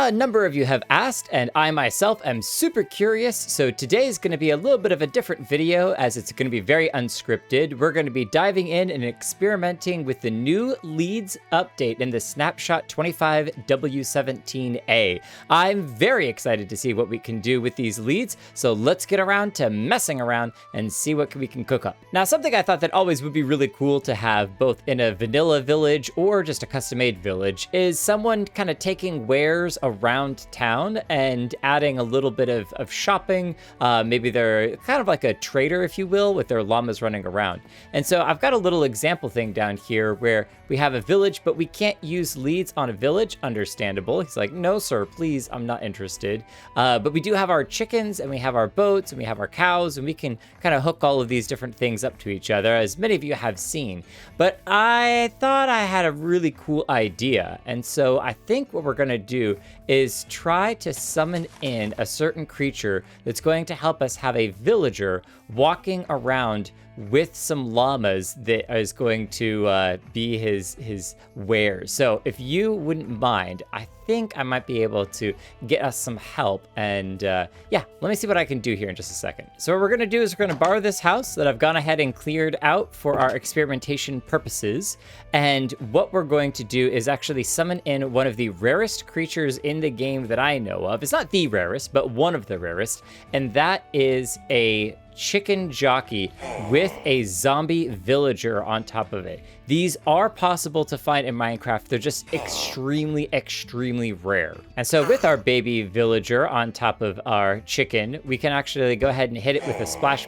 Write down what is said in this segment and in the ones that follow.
A number of you have asked, and I myself am super curious, so today is going to be a little bit of a different video as it's going to be very unscripted. We're going to be diving in and experimenting with the new leads update in the Snapshot 25W17A. I'm very excited to see what we can do with these leads, so let's get around to messing around and see what we can cook up. Now, something I thought that always would be really cool to have both in a vanilla village or just a custom-made village is someone kind of taking wares around town and adding a little bit of shopping. Maybe they're kind of like a trader, if you will, with their llamas running around. And so I've got a little example thing down here where we have a village, but we can't use leads on a village. Understandable. He's like, no, sir, please, I'm not interested. But we do have our chickens and we have our boats and we have our cows, and we can kind of hook all of these different things up to each other, as many of you have seen. But I thought I had a really cool idea. And so I think what we're going to do is try to summon in a certain creature that's going to help us have a villager walking around with some llamas that is going to be his wares. So if you wouldn't mind, I think I might be able to get us some help. And yeah, let me see what I can do here in just a second. So what we're gonna do is we're gonna borrow this house that I've gone ahead and cleared out for our experimentation purposes. And what we're going to do is actually summon in one of the rarest creatures in the game that I know of. It's not the rarest, but one of the rarest. And that is a chicken jockey with a zombie villager on top of it. These are possible to find in Minecraft. They're just extremely, extremely rare. And so with our baby villager on top of our chicken, we can actually go ahead and hit it with a splash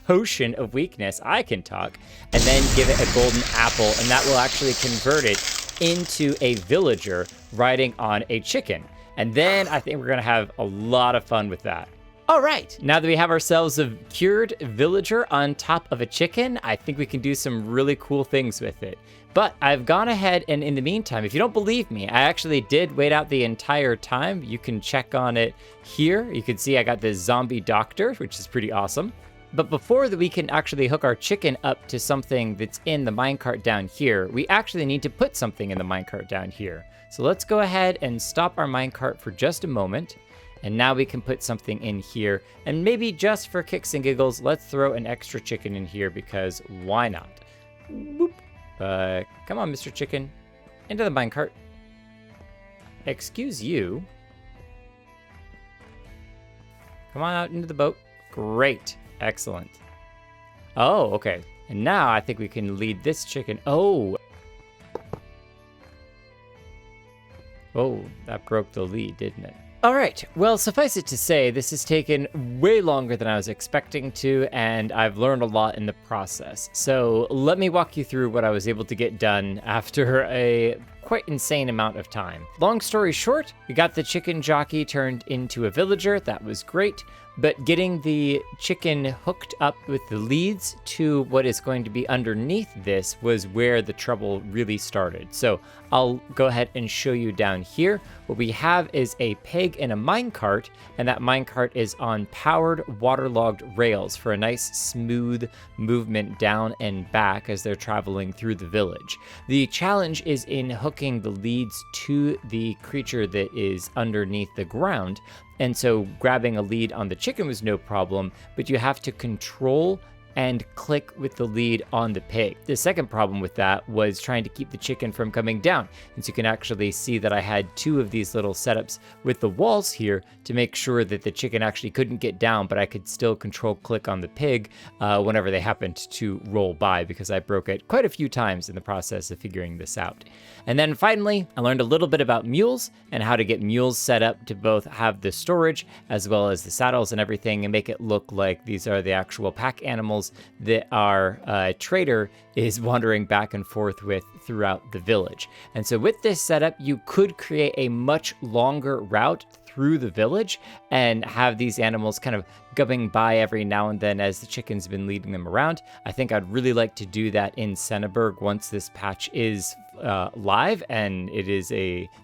potion of weakness. I can talk. And then give it a golden apple, and that will actually convert it into a villager riding on a chicken. And then I think we're gonna have a lot of fun with that. All right, now that we have ourselves a cured villager on top of a chicken, I think we can do some really cool things with it. But I've gone ahead and in the meantime, if you don't believe me, I actually did wait out the entire time. You can check on it here. You can see I got this zombie doctor, which is pretty awesome. But before that we can actually hook our chicken up to something that's in the minecart down here, we actually need to put something in the minecart down here. So let's go ahead and stop our minecart for just a moment. And now we can put something in here. And maybe just for kicks and giggles, let's throw an extra chicken in here because why not? Boop. Come on, Mr. Chicken. Into the minecart. Excuse you. Come on out into the boat. Great. Excellent. Oh, okay. And now I think we can lead this chicken. Oh, that broke the lead, didn't it? All right, well, suffice it to say, this has taken way longer than I was expecting to, and I've learned a lot in the process. So let me walk you through what I was able to get done after a quite insane amount of time. Long story short, we got the chicken jockey turned into a villager. That was great. But getting the chicken hooked up with the leads to what is going to be underneath this was where the trouble really started. So I'll go ahead and show you down here. What we have is a pig and a minecart, and that minecart is on powered waterlogged rails for a nice smooth movement down and back as they're traveling through the village. The challenge is in hooking the leads to the creature that is underneath the ground. And so grabbing a lead on the chicken was no problem, but you have to control and click with the lead on the pig. The second problem with that was trying to keep the chicken from coming down. And so you can actually see that I had two of these little setups with the walls here to make sure that the chicken actually couldn't get down, but I could still control click on the pig whenever they happened to roll by, because I broke it quite a few times in the process of figuring this out. And then finally, I learned a little bit about mules and how to get mules set up to both have the storage as well as the saddles and everything and make it look like these are the actual pack animals that our trader is wandering back and forth with throughout the village. And so with this setup, you could create a much longer route through the village and have these animals kind of going by every now and then as the chicken's been leading them around. I think I'd really like to do that in Senneberg once this patch is live, and it is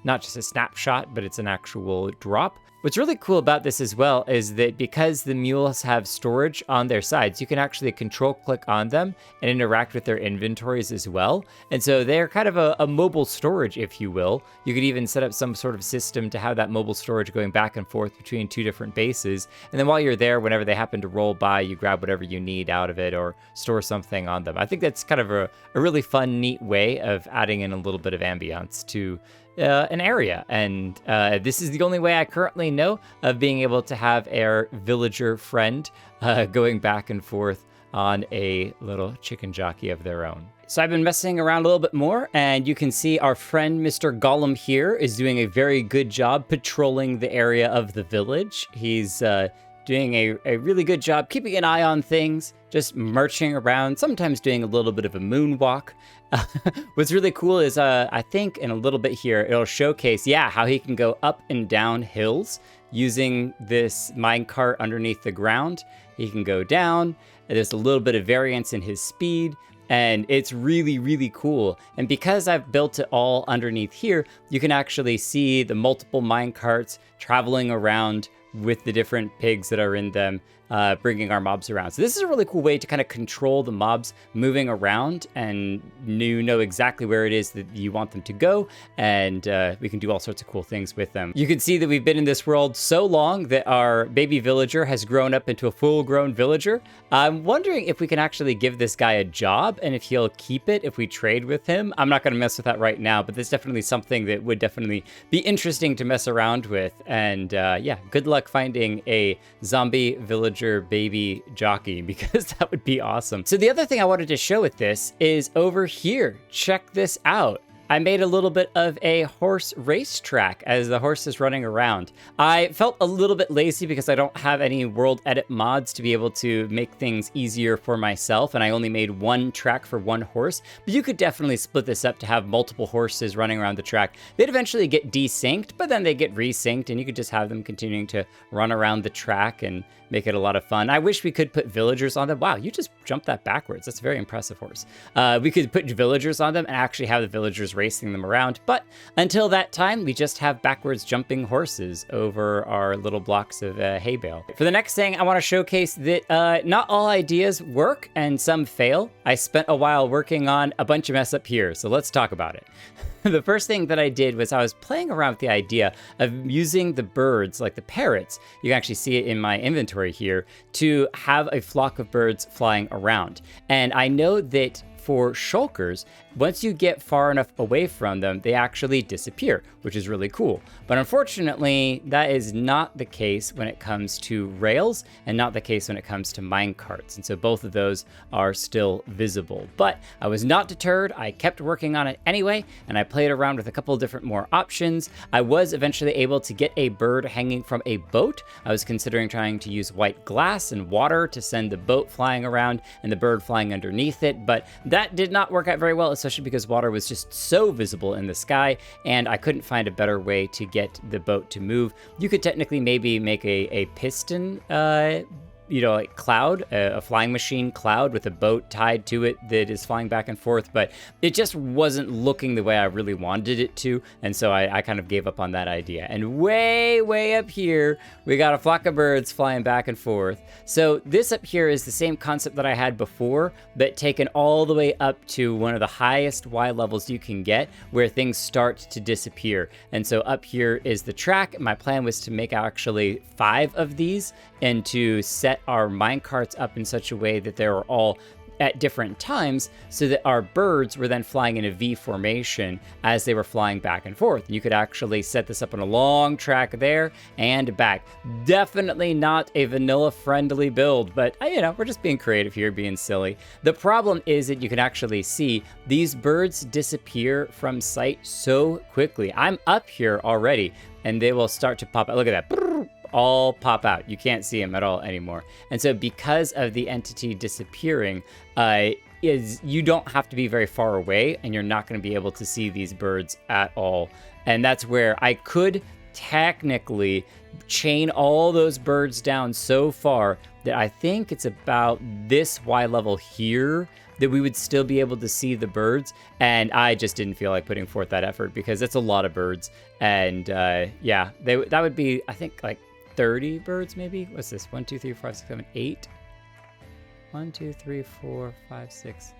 not just a snapshot, but it's an actual drop. What's really cool about this as well is that because the mules have storage on their sides, you can actually control click on them and interact with their inventories as well. And so they're kind of a mobile storage, if you will. You could even set up some sort of system to have that mobile storage going back and forth between two different bases. And then while you're there, whenever they happen to roll by, you grab whatever you need out of it or store something on them. I think that's kind of a really fun, neat way of adding in a little bit of ambiance to an area. And this is the only way I currently know of being able to have our villager friend going back and forth on a little chicken jockey of their own. So I've been messing around a little bit more, and you can see our friend Mr. Gollum here is doing a very good job patrolling the area of the village. He's doing a really good job keeping an eye on things, just marching around, sometimes doing a little bit of a moonwalk. What's really cool is I think in a little bit here, it'll showcase, how he can go up and down hills using this minecart underneath the ground. He can go down, and there's a little bit of variance in his speed, and it's really, really cool. And because I've built it all underneath here, you can actually see the multiple minecarts traveling around with the different pigs that are in them, bringing our mobs around. So this is a really cool way to kind of control the mobs moving around, and you know exactly where it is that you want them to go, and we can do all sorts of cool things with them. You can see that we've been in this world so long that our baby villager has grown up into a full-grown villager. I'm wondering if we can actually give this guy a job and if he'll keep it if we trade with him. I'm not going to mess with that right now, but that's definitely something that would definitely be interesting to mess around with. And good luck finding a zombie villager baby jockey, because that would be awesome. So the other thing I wanted to show with this is over here. Check this out. I made a little bit of a horse racetrack as the horse is running around. I felt a little bit lazy because I don't have any world edit mods to be able to make things easier for myself, and I only made one track for one horse, but you could definitely split this up to have multiple horses running around the track. They'd eventually get desynced, but then they get resynced, and you could just have them continuing to run around the track and make it a lot of fun. I wish we could put villagers on them. Wow, you just jumped that backwards. That's a very impressive horse. We could put villagers on them and actually have the villagers racing them around. But until that time, we just have backwards jumping horses over our little blocks of hay bale. For the next thing, I want to showcase that not all ideas work and some fail. I spent a while working on a bunch of mess up here, so let's talk about it. The first thing that I did was I was playing around with the idea of using the birds, like the parrots, you can actually see it in my inventory here, to have a flock of birds flying around. And I know that for shulkers, once you get far enough away from them, they actually disappear, which is really cool. But unfortunately, that is not the case when it comes to rails and not the case when it comes to minecarts. And so both of those are still visible. But I was not deterred. I kept working on it anyway, and I played around with a couple of different more options. I was eventually able to get a bird hanging from a boat. I was considering trying to use white glass and water to send the boat flying around and the bird flying underneath it, but that did not work out very well, especially because water was just so visible in the sky, and I couldn't find a better way to get the boat to move. You could technically maybe make a piston like cloud, a flying machine cloud with a boat tied to it that is flying back and forth, but it just wasn't looking the way I really wanted it to, and so I kind of gave up on that idea. And way up here, we got a flock of birds flying back and forth. So this up here is the same concept that I had before, but taken all the way up to one of the highest Y levels you can get, where things start to disappear. And so up here is the track. My plan was to make actually 5 of these and to set our minecarts up in such a way that they were all at different times, so that our birds were then flying in a V formation as they were flying back and forth. And you could actually set this up on a long track there and back. Definitely not a vanilla friendly build, but we're just being creative here, being silly. The problem is that you can actually see these birds disappear from sight so quickly. I'm up here already and they will start to pop out. Look at that. All pop out. You can't see them at all anymore. And so because of the entity disappearing, you don't have to be very far away, and you're not going to be able to see these birds at all. And that's where I could technically chain all those birds down so far that I think it's about this Y level here that we would still be able to see the birds. And I just didn't feel like putting forth that effort because it's a lot of birds. And yeah, that would be, I think, like 30 birds maybe. What's this? 1, 2, 3, 4, 5, 6, 7, 8. 1, 2, 3, 4, 5, 6.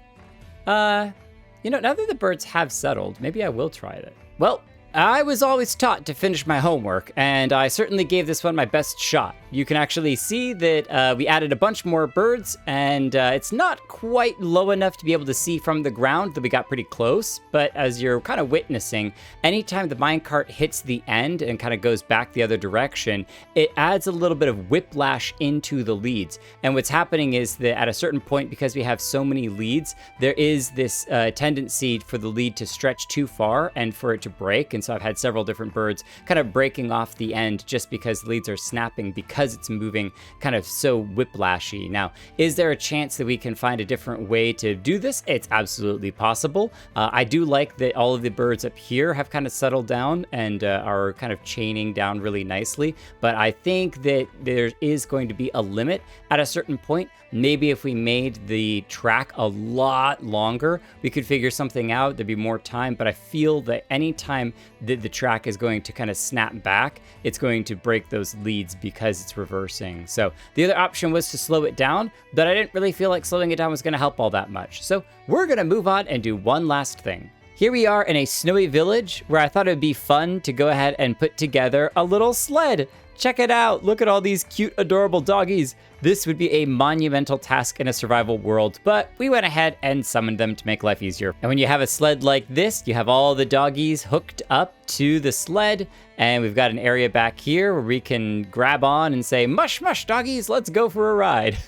You know, now that the birds have settled, maybe I will try it. Well, I was always taught to finish my homework, and I certainly gave this one my best shot. You can actually see that we added a bunch more birds, and it's not quite low enough to be able to see from the ground, that we got pretty close, but as you're kind of witnessing, anytime the minecart hits the end and kind of goes back the other direction, it adds a little bit of whiplash into the leads. And what's happening is that at a certain point, because we have so many leads, there is this tendency for the lead to stretch too far and for it to break. And so I've had several different birds kind of breaking off the end just because the leads are snapping because it's moving kind of so whiplashy. Now, is there a chance that we can find a different way to do this? It's absolutely possible. I do like that all of the birds up here have kind of settled down and are kind of chaining down really nicely. But I think that there is going to be a limit at a certain point. Maybe if we made the track a lot longer, we could figure something out. There'd be more time, but I feel that anytime that the track is going to kind of snap back, it's going to break those leads because it's reversing. So the other option was to slow it down, but I didn't really feel like slowing it down was going to help all that much. So we're going to move on and do one last thing. Here we are in a snowy village where I thought it would be fun to go ahead and put together a little sled. Check it out. Look at all these cute, adorable doggies. This would be a monumental task in a survival world, but we went ahead and summoned them to make life easier. And when you have a sled like this, you have all the doggies hooked up to the sled, and we've got an area back here where we can grab on and say, mush, mush, doggies, let's go for a ride.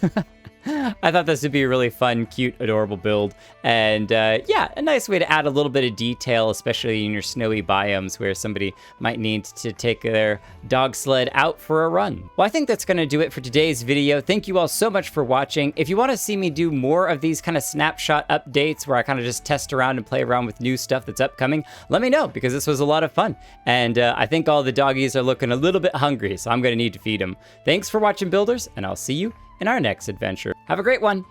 I thought this would be a really fun, cute, adorable build. And yeah, a nice way to add a little bit of detail, especially in your snowy biomes where somebody might need to take their dog sled out for a run. Well, I think that's going to do it for today's video. Thank you all so much for watching. If you want to see me do more of these kind of snapshot updates where I kind of just test around and play around with new stuff that's upcoming, let me know because this was a lot of fun. And I think all the doggies are looking a little bit hungry, so I'm going to need to feed them. Thanks for watching, builders, and I'll see you in our next adventure. Have a great one.